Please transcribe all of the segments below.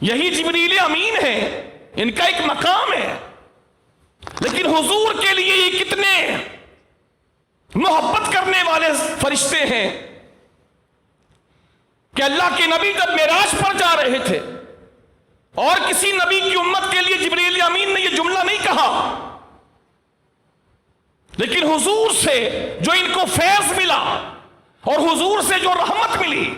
یہی جبریل امین ہے، ان کا ایک مقام ہے، لیکن حضور کے لیے یہ کتنے محبت کرنے والے فرشتے ہیں کہ اللہ کے نبی جب معراج پر جا رہے تھے اور کسی نبی کی امت کے لیے جبریل امین نے یہ جملہ نہیں کہا، لیکن حضور سے جو ان کو فیض ملا اور حضور سے جو رحمت ملی،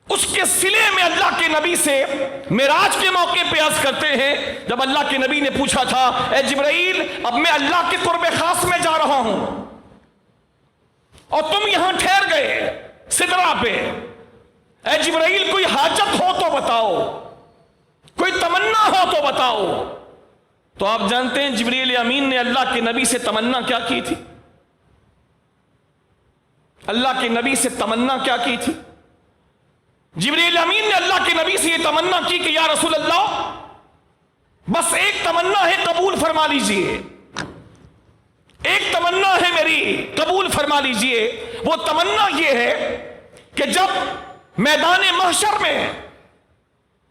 اس کے صلے میں اللہ کے نبی سے معراج کے موقع پہ عرض کرتے ہیں، جب اللہ کے نبی نے پوچھا تھا اے جبرائیل اب میں اللہ کے قرب خاص میں جا رہا ہوں اور تم یہاں ٹھہر گئے سدرہ پہ، اے جبرائیل کوئی حاجت ہو تو بتاؤ، کوئی تمنا ہو تو بتاؤ۔ تو آپ جانتے ہیں جبریل امین نے اللہ کے نبی سے تمنا کیا کی تھی؟ اللہ کے نبی سے تمنا کیا کی تھی؟ جبریل امین نے اللہ کے نبی سے یہ تمنا کی کہ یا رسول اللہ بس ایک تمنا ہے، قبول فرما لیجئے، ایک تمنا ہے میری، قبول فرما لیجئے۔ وہ تمنا یہ ہے کہ جب میدان محشر میں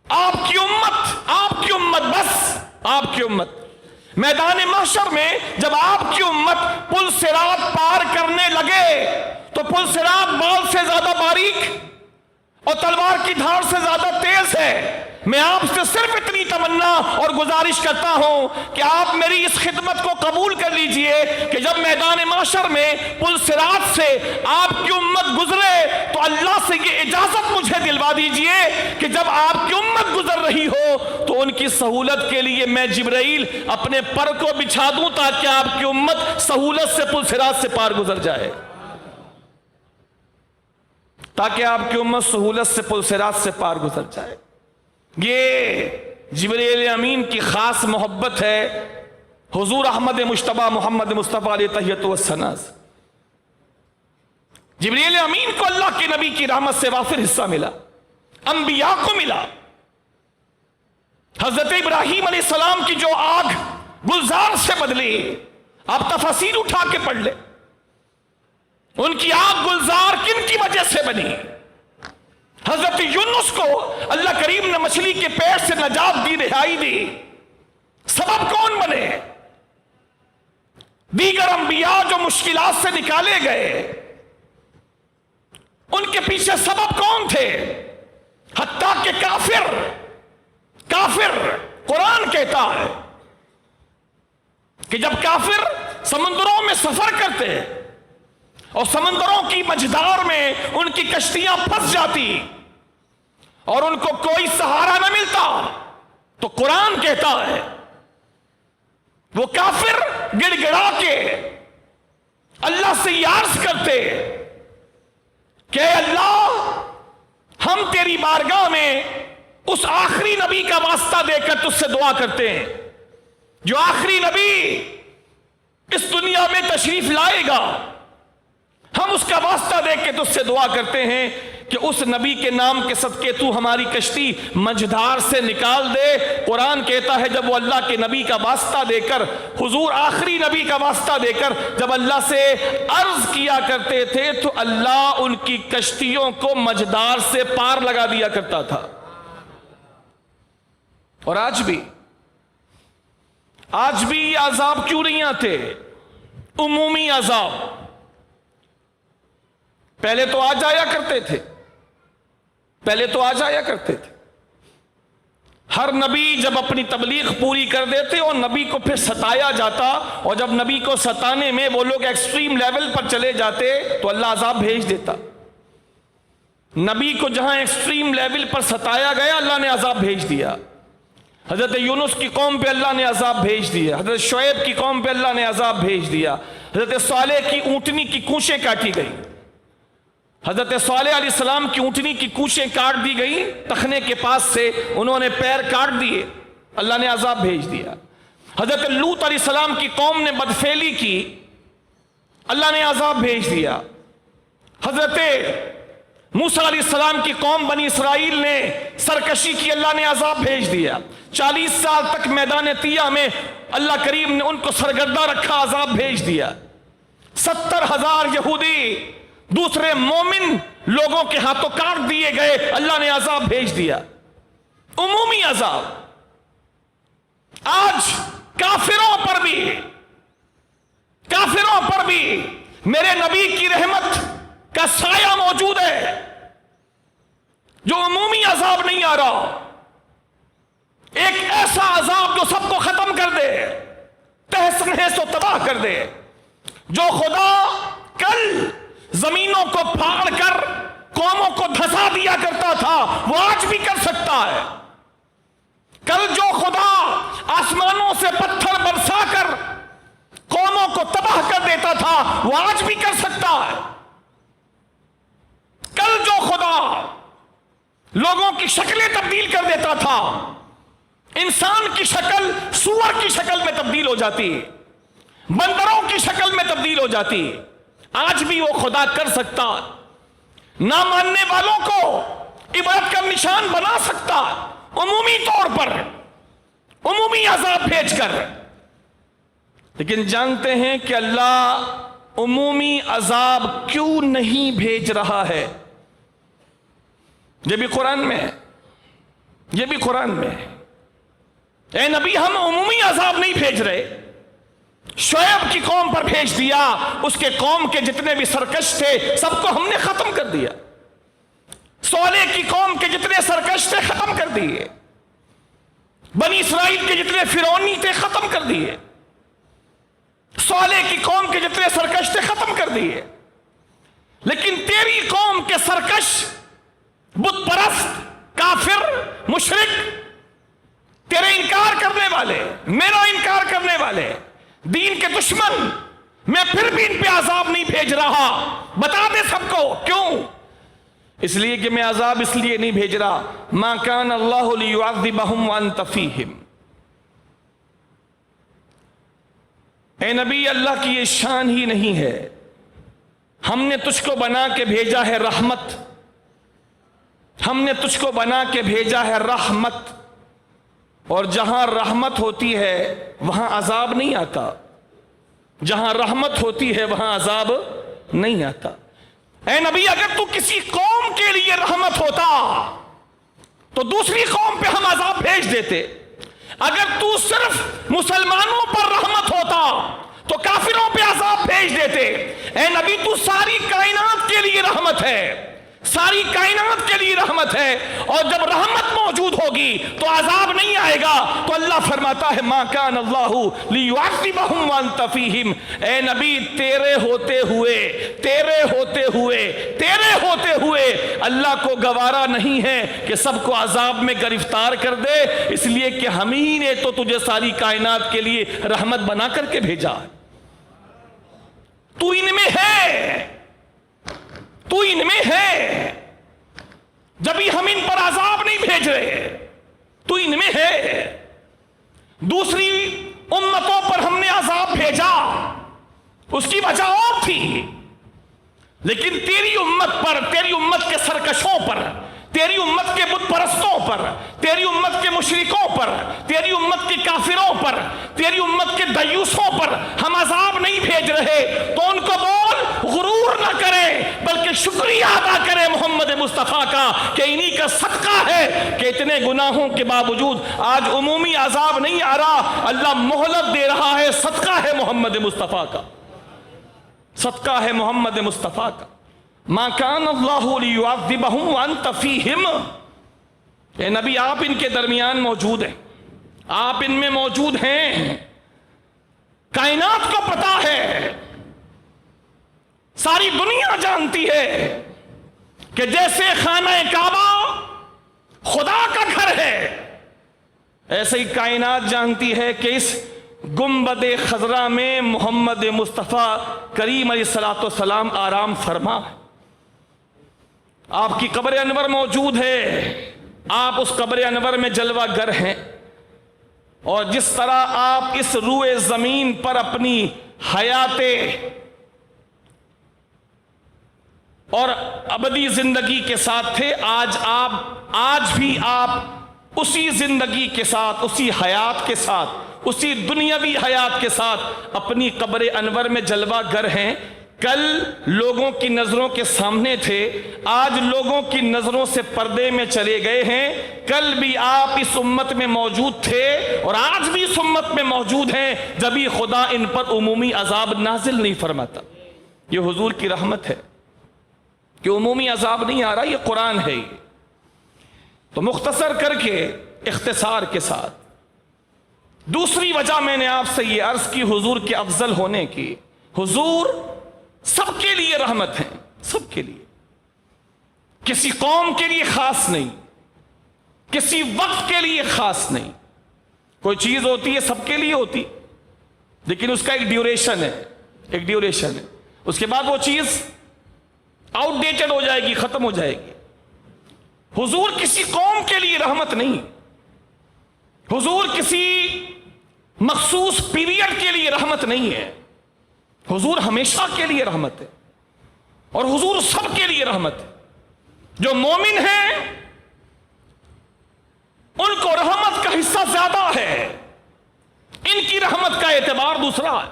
آپ کی امت بس آپ کی امت میدان محشر میں جب آپ کی امت پل صراط پار کرنے لگے تو پل صراط بال سے زیادہ باریک اور تلوار کی دھار سے زیادہ تیز ہے، میں آپ سے صرف اتنی تمنا اور گزارش کرتا ہوں کہ آپ میری اس خدمت کو قبول کر لیجئے کہ جب میدان محشر میں پل صراط سے آپ کی امت گزرے تو اللہ سے یہ اجازت مجھے دلوا دیجئے کہ جب آپ کی امت گزر رہی ہو تو ان کی سہولت کے لیے میں جبرائیل اپنے پر کو بچھا دوں تاکہ آپ کی امت سہولت سے پل صراط سے پار گزر جائے، تاکہ آپ کی امت سہولت سے پل صراط سے پار گزر جائے۔ یہ جبریل امین کی خاص محبت ہے حضور احمد مجتبی محمد مصطفیٰ علیہ تحیت و ثنا۔ جبریل امین کو اللہ کے نبی کی رحمت سے وافر حصہ ملا، انبیاء کو ملا۔ حضرت ابراہیم علیہ السلام کی جو آگ گلزار سے بدلی، آپ تفاسیر اٹھا کے پڑھ لیں، ان کی آگ گلزار کن کی وجہ سے بنی؟ حضرت یونس کو اللہ کریم نے مچھلی کے پیٹ سے نجات دی، رہائی دی، سبب کون بنے؟ دیگر انبیاء جو مشکلات سے نکالے گئے ان کے پیچھے سبب کون تھے؟ حتیٰ کہ کافر قرآن کہتا ہے کہ جب کافر سمندروں میں سفر کرتے اور سمندروں کی مجدار میں ان کی کشتیاں پھنس جاتی اور ان کو کوئی سہارا نہ ملتا تو قرآن کہتا ہے وہ کافر گڑ گڑا کے اللہ سے یہ عرض کرتے کہ اللہ ہم تیری بارگاہ میں اس آخری نبی کا واسطہ دے کر تجھ سے دعا کرتے ہیں جو آخری نبی اس دنیا میں تشریف لائے گا، ہم اس کا واسطہ دے کے تجھ سے دعا کرتے ہیں کہ اس نبی کے نام کے صدقے تو ہماری کشتی مجھدار سے نکال دے۔ قرآن کہتا ہے جب وہ اللہ کے نبی کا واسطہ دے کر، حضور آخری نبی کا واسطہ دے کر جب اللہ سے عرض کیا کرتے تھے تو اللہ ان کی کشتیوں کو مجھدار سے پار لگا دیا کرتا تھا۔ اور آج بھی یہ عذاب کیوں نہیں آتے؟ عمومی عذاب پہلے تو آ جایا کرتے تھے، ہر نبی جب اپنی تبلیغ پوری کر دیتے اور نبی کو پھر ستایا جاتا، اور جب نبی کو ستانے میں وہ لوگ ایکسٹریم لیول پر چلے جاتے تو اللہ عذاب بھیج دیتا۔ نبی کو جہاں ایکسٹریم لیول پر ستایا گیا اللہ نے عذاب بھیج دیا۔ حضرت یونس کی قوم پہ اللہ نے عذاب بھیج دیا، حضرت شعیب کی قوم پہ اللہ نے عذاب بھیج دیا، حضرت صالح کی اونٹنی کی کونچیں کاٹی گئی، حضرت صالح علیہ السلام کی اونٹنی کی کونچیں کاٹ دی گئی، تخنے کے پاس سے انہوں نے پیر کاٹ دیے، اللہ نے عذاب بھیج دیا۔ حضرت لوط علیہ السلام کی قوم نے بدفعلی کی، اللہ نے عذاب بھیج دیا۔ حضرت موسیٰ علیہ السلام کی قوم بنی اسرائیل نے سرکشی کی، اللہ نے عذاب بھیج دیا۔ 40 سال تک میدان طیہ میں اللہ کریم نے ان کو سرگردہ رکھا، عذاب بھیج دیا۔ 70,000 یہودی دوسرے مومن لوگوں کے ہاتھوں کاٹ دیے گئے، اللہ نے عذاب بھیج دیا۔ عمومی عذاب آج کافروں پر بھی میرے نبی کی رحمت کا سایہ موجود ہے، جو عمومی عذاب نہیں آ رہا، ایک ایسا عذاب جو سب کو ختم کر دے، تہس نہس و تباہ کر دے، جو خدا کل زمینوں کو پھاڑ کر قوموں کو دھسا دیا کرتا تھا وہ آج بھی کر سکتا ہے۔ کل جو خدا آسمانوں سے پتھر برسا کر قوموں کو تباہ کر دیتا تھا وہ آج بھی کر سکتا ہے۔ کل جو خدا لوگوں کی شکلیں تبدیل کر دیتا تھا، انسان کی شکل سور کی شکل میں تبدیل ہو جاتی، بندروں کی شکل میں تبدیل ہو جاتی، آج بھی وہ خدا کر سکتا، نہ ماننے والوں کو عبرت کا نشان بنا سکتا، عمومی طور پر عمومی عذاب بھیج کر۔ لیکن جانتے ہیں کہ اللہ عمومی عذاب کیوں نہیں بھیج رہا ہے؟ یہ بھی قرآن میں ہے۔ اے نبی، ہم عمومی عذاب نہیں بھیج رہے، شعیب کی قوم پر بھیج دیا، اس کے قوم کے جتنے بھی سرکش تھے سب کو ہم نے ختم کر دیا، صالح کی قوم کے جتنے سرکش تھے ختم کر دیے، بنی اسرائیل کے جتنے فرعونی تھے ختم کر دیے، صالح کی قوم کے جتنے سرکش تھے ختم کر دیے۔ لیکن تیری قوم کے سرکش، بت پرست، کافر، مشرک، تیرے انکار کرنے والے، میرا انکار کرنے والے، دین کے دشمن، میں پھر بھی ان پہ عذاب نہیں بھیج رہا۔ بتا دے سب کو کیوں؟ اس لیے کہ میں عذاب اس لیے نہیں بھیج رہا، ما کان اللہ لیعذبہم وانت فیہم۔ اے نبی، اللہ کی یہ شان ہی نہیں ہے، ہم نے تجھ کو بنا کے بھیجا ہے رحمت، ہم نے تجھ کو بنا کے بھیجا ہے رحمت، اور جہاں رحمت ہوتی ہے وہاں عذاب نہیں آتا، جہاں رحمت ہوتی ہے وہاں عذاب نہیں آتا۔ اے نبی، اگر تو کسی قوم کے لیے رحمت ہوتا تو دوسری قوم پہ ہم عذاب بھیج دیتے، اگر تو صرف مسلمانوں پر رحمت ہوتا تو کافروں پہ عذاب بھیج دیتے۔ اے نبی، تو ساری کائنات کے لیے رحمت ہے، ساری کائنات کے لیے رحمت ہے، اور جب رحمت موجود ہوگی تو عذاب نہیں آئے گا۔ تو اللہ فرماتا ہے ما کان اللہ لیعذبہم وانت فیہم۔ اے نبی، تیرے ہوتے ہوئے اللہ کو گوارا نہیں ہے کہ سب کو عذاب میں گرفتار کر دے، اس لیے کہ ہم ہی نے تو تجھے ساری کائنات کے لیے رحمت بنا کر کے بھیجا۔ تو ان میں ہے، جب ہی ہم ان پر عذاب نہیں بھیج رہے، تو ان میں ہے۔ دوسری امتوں پر ہم نے عذاب بھیجا، اس کی وجہ اور تھی، لیکن تیری امت پر، تیری امت کے سرکشوں پر، تیری امت کے بت پرستوں پر، تیری امت کے مشرکوں پر، تیری امت کے کافروں پر، تیری امت کے دیوسوں پر ہم عذاب نہیں بھیج رہے۔ تو ان کو بول، غرور نہ کرے بلکہ شکریہ ادا کرے محمد مصطفیٰ کا کہ انہی کا صدقہ ہے کہ اتنے گناہوں کے باوجود آج عمومی عذاب نہیں آ رہا، اللہ مہلت دے رہا ہے۔ صدقہ ہے محمد مصطفیٰ کا، صدقہ ہے محمد مصطفیٰ کا۔ ما کان اللہ لیعذبہم وانت فیہم۔ اے نبی، آپ ان کے درمیان موجود ہیں، آپ ان میں موجود ہیں، کائنات کو پتا ہے، ساری دنیا جانتی ہے کہ جیسے خانہ کعبہ خدا کا گھر ہے، ایسے ہی کائنات جانتی ہے کہ اس گنبد خضرا میں محمد مصطفیٰ کریم علیہ السلام آرام فرما ہے۔ آپ کی قبر انور موجود ہے، آپ اس قبر انور میں جلوہ گر ہیں، اور جس طرح آپ اس روئے زمین پر اپنی حیات اور ابدی زندگی کے ساتھ تھے، آج بھی آپ اسی زندگی کے ساتھ، اسی حیات کے ساتھ، اسی دنیاوی حیات کے ساتھ اپنی قبر انور میں جلوہ گر ہیں۔ کل لوگوں کی نظروں کے سامنے تھے، آج لوگوں کی نظروں سے پردے میں چلے گئے ہیں۔ کل بھی آپ اس امت میں موجود تھے اور آج بھی اس امت میں موجود ہیں، جبھی خدا ان پر عمومی عذاب نازل نہیں فرماتا۔ یہ حضور کی رحمت ہے کہ عمومی عذاب نہیں آ رہا، یہ قرآن ہے۔ یہ تو مختصر کر کے، اختصار کے ساتھ، دوسری وجہ میں نے آپ سے یہ عرض کی حضور کے افضل ہونے کی، حضور سب کے لیے رحمت ہیں، سب کے لیے، کسی قوم کے لیے خاص نہیں، کسی وقت کے لیے خاص نہیں۔ کوئی چیز ہوتی ہے سب کے لیے ہوتی، لیکن اس کا ایک ڈیوریشن ہے، ایک ڈیوریشن ہے، اس کے بعد وہ چیز آؤٹ ڈیٹڈ ہو جائے گی، ختم ہو جائے گی۔ حضور کسی قوم کے لیے رحمت نہیں، حضور کسی مخصوص پیریڈ کے لیے رحمت نہیں ہے، حضور ہمیشہ کے لیے رحمت ہے، اور حضور سب کے لیے رحمت ہے۔ جو مومن ہیں ان کو رحمت کا حصہ زیادہ ہے، ان کی رحمت کا اعتبار دوسرا ہے۔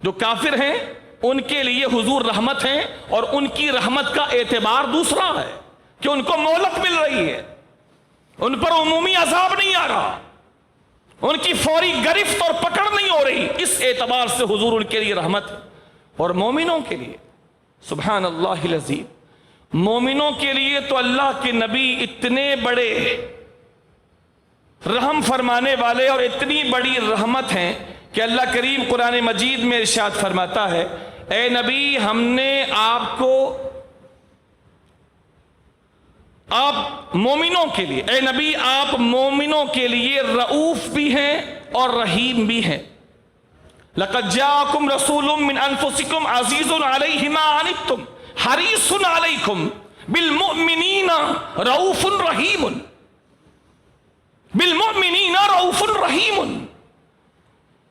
جو کافر ہیں ان کے لیے حضور رحمت ہیں اور ان کی رحمت کا اعتبار دوسرا ہے کہ ان کو مہلت مل رہی ہے، ان پر عمومی عذاب نہیں آ رہا، ان کی فوری گرفت اور پکڑ نہیں ہو رہی، اس اعتبار سے حضور ان کے لیے رحمت ہے۔ اور مومنوں کے لیے سبحان اللہ العظیم، مومنوں کے لیے تو اللہ کے نبی اتنے بڑے رحم فرمانے والے اور اتنی بڑی رحمت ہیں کہ اللہ کریم قرآن مجید میں ارشاد فرماتا ہے، اے نبی ہم نے آپ مومنوں کے لیے، اے نبی آپ مومنوں کے لیے رؤوف بھی ہیں اور رحیم بھی ہیں۔ لَقَدْ جَاءَكُمْ رَسُولٌ مِّنْ أَنفُسِكُمْ عَزِيزٌ عَلَيْهِ مَا عَنِتُّمْ حَرِيصٌ عَلَيْكُمْ بِالْمُؤْمِنِينَ رَؤُوفٌ رَحِيمٌ، بالمؤمنین رؤوف رحیم۔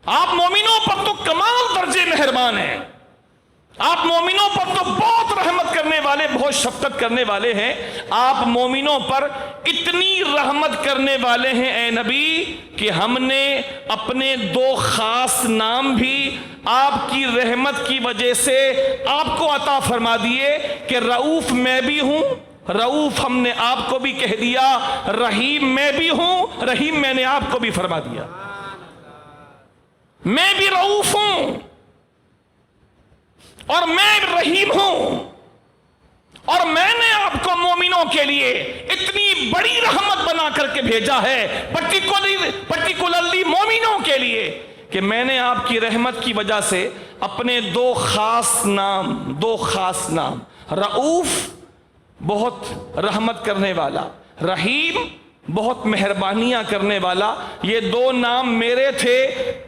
آپ مومنوں پر تو کمال درجے مہربان ہیں، آپ مومنوں پر تو بہت رحمت کرنے والے، بہت شفقت کرنے والے ہیں۔ آپ مومنوں پر اتنی رحمت کرنے والے ہیں اے نبی کہ ہم نے اپنے دو خاص نام بھی آپ کی رحمت کی وجہ سے آپ کو عطا فرما دیے کہ رؤوف میں بھی ہوں، رؤوف ہم نے آپ کو بھی کہہ دیا، رحیم میں بھی ہوں، رحیم میں نے آپ کو بھی فرما دیا۔ میں بھی رؤوف ہوں اور میں رحیم ہوں، اور میں نے آپ کو مومنوں کے لیے اتنی بڑی رحمت بنا کر کے بھیجا ہے، پرٹیکولرلی مومنوں کے لیے، کہ میں نے آپ کی رحمت کی وجہ سے اپنے دو خاص نام رؤوف بہت رحمت کرنے والا، رحیم بہت مہربانیاں کرنے والا، یہ دو نام میرے تھے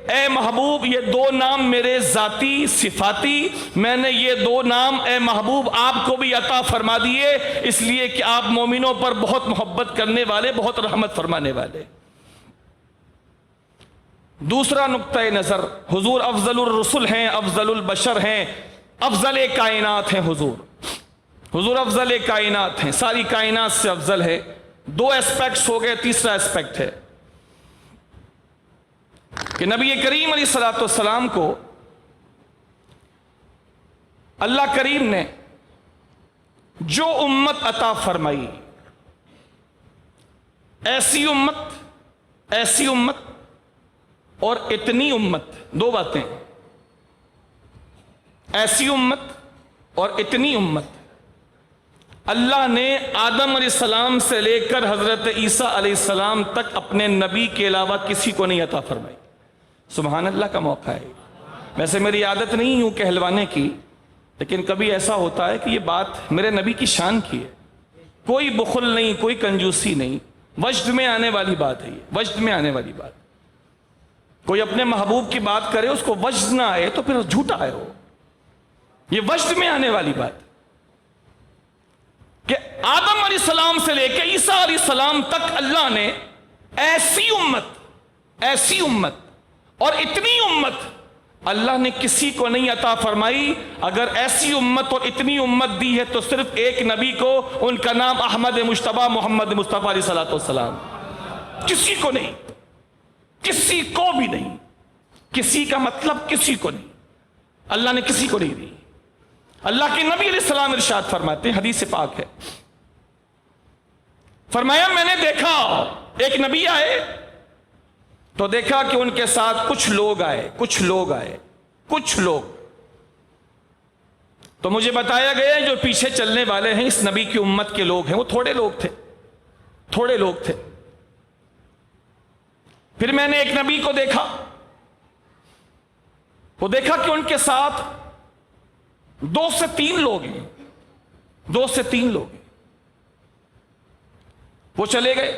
اے محبوب، یہ دو نام میرے ذاتی صفاتی، میں نے یہ دو نام اے محبوب آپ کو بھی عطا فرما دیے، اس لیے کہ آپ مومنوں پر بہت محبت کرنے والے، بہت رحمت فرمانے والے۔ دوسرا نقطہ نظر، حضور افضل الرسل ہیں، افضل البشر ہیں، افضل کائنات ہیں۔ حضور افضل کائنات ہیں، ساری کائنات سے افضل ہے۔ دو اسپیکٹس ہو گئے، تیسرا اسپیکٹ ہے کہ نبی کریم علیہ السلام کو اللہ کریم نے جو امت عطا فرمائی، ایسی امت اور اتنی امت، دو باتیں، ایسی امت اور اتنی امت اللہ نے آدم علیہ السلام سے لے کر حضرت عیسیٰ علیہ السلام تک اپنے نبی کے علاوہ کسی کو نہیں عطا فرمائی۔ سبحان اللہ کا موقع ہے۔ ویسے میری عادت نہیں یوں کہلوانے کی، لیکن کبھی ایسا ہوتا ہے کہ یہ بات میرے نبی کی شان کی ہے۔ کوئی بخل نہیں، کوئی کنجوسی نہیں، وجد میں آنے والی بات ہے، یہ وجد میں آنے والی بات۔ کوئی اپنے محبوب کی بات کرے، اس کو وجد نہ آئے تو پھر جھوٹا ہے وہ، یہ وجد میں آنے والی بات کہ آدم علیہ السلام سے لے کے عیسیٰ علیہ السلام تک اللہ نے ایسی امت اور اتنی امت اللہ نے کسی کو نہیں عطا فرمائی۔ اگر ایسی امت اور اتنی امت دی ہے تو صرف ایک نبی کو، ان کا نام احمد مجتبیٰ محمد مصطفیٰ علیہ السلام، کسی کو نہیں، کسی کو بھی نہیں، کسی کا مطلب کسی کو نہیں، اللہ نے کسی کو نہیں دی۔ اللہ کے نبی علیہ السلام ارشاد فرماتے ہیں، حدیث پاک ہے، فرمایا میں نے دیکھا ایک نبی آئے تو دیکھا کہ ان کے ساتھ کچھ لوگ آئے تو مجھے بتایا گیا جو پیچھے چلنے والے ہیں اس نبی کی امت کے لوگ ہیں وہ تھوڑے لوگ تھے۔ پھر میں نے ایک نبی کو دیکھا، وہ دیکھا کہ ان کے ساتھ 2 سے 3 لوگ ہیں، وہ چلے گئے۔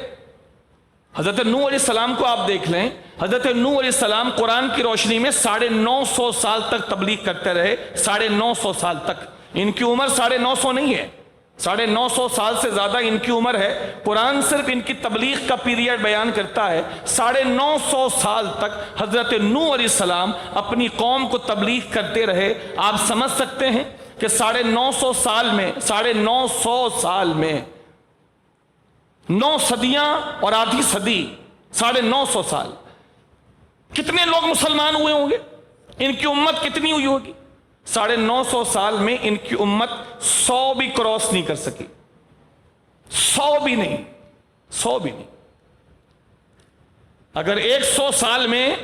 حضرت نوح علیہ السلام کو آپ دیکھ لیں، حضرت نوح علیہ السلام قرآن کی روشنی میں 950 سال تک تبلیغ کرتے رہے، 950 سال تک۔ ان کی عمر 950 نہیں ہے، 950 سال سے زیادہ ان کی عمر ہے۔ قرآن صرف ان کی تبلیغ کا پیریڈ بیان کرتا ہے۔ 950 سال تک حضرت نوح علیہ السلام اپنی قوم کو تبلیغ کرتے رہے۔ آپ سمجھ سکتے ہیں کہ 950 سال میں 9 صدیاں اور آدھی صدی، 950 سال، کتنے لوگ مسلمان ہوئے ہوں گے؟ ان کی امت کتنی ہوئی ہوگی؟ 950 سال میں ان کی امت 100 بھی کراس نہیں کر سکی، 100 بھی نہیں۔ اگر 100 سال میں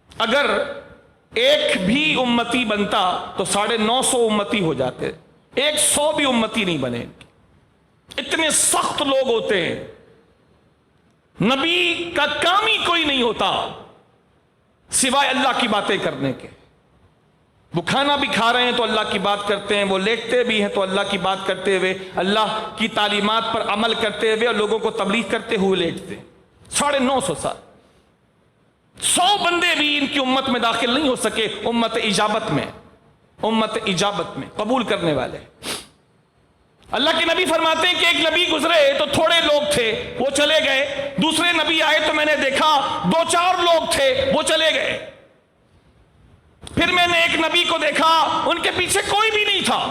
اگر ایک بھی امتی بنتا تو 950 امتی ہو جاتے، 100 بھی امتی نہیں بنے۔ اتنے سخت لوگ ہوتے ہیں، نبی کا کام ہی کوئی نہیں ہوتا سوائے اللہ کی باتیں کرنے کے۔ وہ کھانا بھی کھا رہے ہیں تو اللہ کی بات کرتے ہیں، وہ لیٹتے بھی ہیں تو اللہ کی بات کرتے ہوئے، اللہ کی تعلیمات پر عمل کرتے ہوئے اور لوگوں کو تبلیغ کرتے ہوئے لیٹتے ہیں۔ 950 سال، 100 بندے بھی ان کی امت میں داخل نہیں ہو سکے، امت اجابت میں قبول کرنے والے۔ اللہ کے نبی فرماتے ہیں کہ ایک نبی گزرے تو تھوڑے لوگ تھے، وہ چلے گئے۔ دوسرے نبی آئے تو میں نے دیکھا 2-4 لوگ تھے، وہ چلے گئے۔ پھر میں نے ایک نبی کو دیکھا، ان کے پیچھے کوئی بھی نہیں تھا،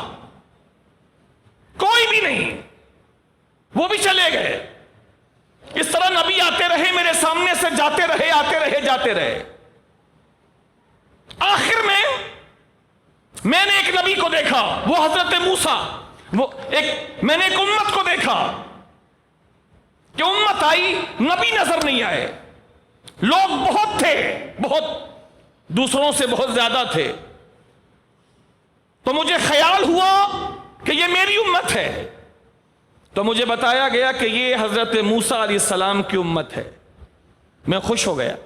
وہ بھی چلے گئے۔ اس طرح نبی آتے رہے، میرے سامنے سے جاتے رہے۔ آخر میں نے ایک نبی کو دیکھا، وہ حضرت موسیٰ، میں نے ایک امت کو دیکھا کہ امت آئی، نبی نظر نہیں آئے۔ لوگ بہت تھے، دوسروں سے بہت زیادہ تھے، تو مجھے خیال ہوا کہ یہ میری امت ہے، تو مجھے بتایا گیا کہ یہ حضرت موسیٰ علیہ السلام کی امت ہے۔ میں خوش ہو گیا۔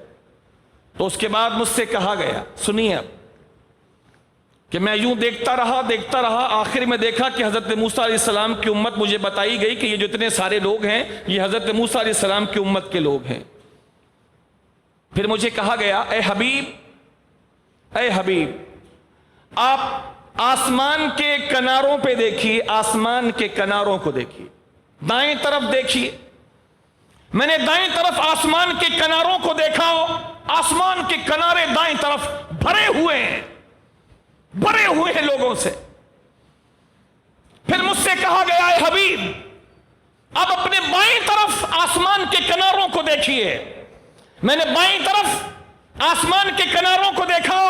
تو اس کے بعد مجھ سے کہا گیا، سنیے اب، کہ میں یوں دیکھتا رہا، آخر میں دیکھا کہ حضرت موسیٰ علیہ السلام کی امت مجھے بتائی گئی کہ یہ جو اتنے سارے لوگ ہیں یہ حضرت موسیٰ علیہ السلام کی امت کے لوگ ہیں۔ پھر مجھے کہا گیا، اے حبیب، آپ آسمان کے کناروں پہ دیکھیے، آسمان کے کناروں کو دیکھیے، دائیں طرف دیکھیے۔ میں نے دائیں طرف آسمان کے کناروں کو دیکھا، آسمان کے کنارے دائیں طرف بھرے ہوئے ہیں لوگوں سے۔ پھر مجھ سے کہا گیا، اے حبیب، اب اپنے بائیں طرف آسمان کے کناروں کو دیکھیے۔ میں نے بائیں طرف آسمان کے کناروں کو دیکھا،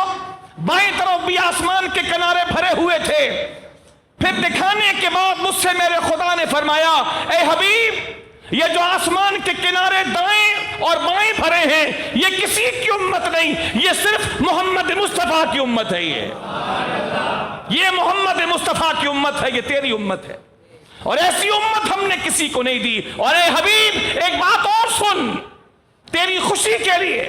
بائیں طرف بھی آسمان کے کنارے بھرے ہوئے تھے۔ پھر دکھانے کے بعد مجھ سے میرے خدا نے فرمایا، اے حبیب، یہ جو آسمان کے کنارے دائیں اور بائیں بھرے ہیں یہ کسی کی امت نہیں، یہ صرف محمد مصطفیٰ کی امت ہے۔ یہ محمد مصطفیٰ کی امت ہے، یہ تیری امت ہے، اور ایسی امت ہم نے کسی کو نہیں دی۔ اور اے حبیب، ایک بات اور سن تیری خوشی کے لیے،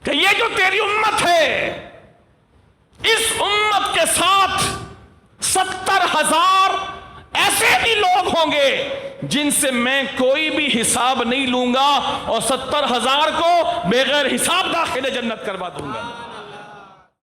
کہ یہ جو تیری امت ہے، اس امت کے ساتھ 70,000 ایسے بھی لوگ ہوں گے جن سے میں کوئی بھی حساب نہیں لوں گا، اور 70,000 کو بغیر حساب داخل جنت کروا دوں گا۔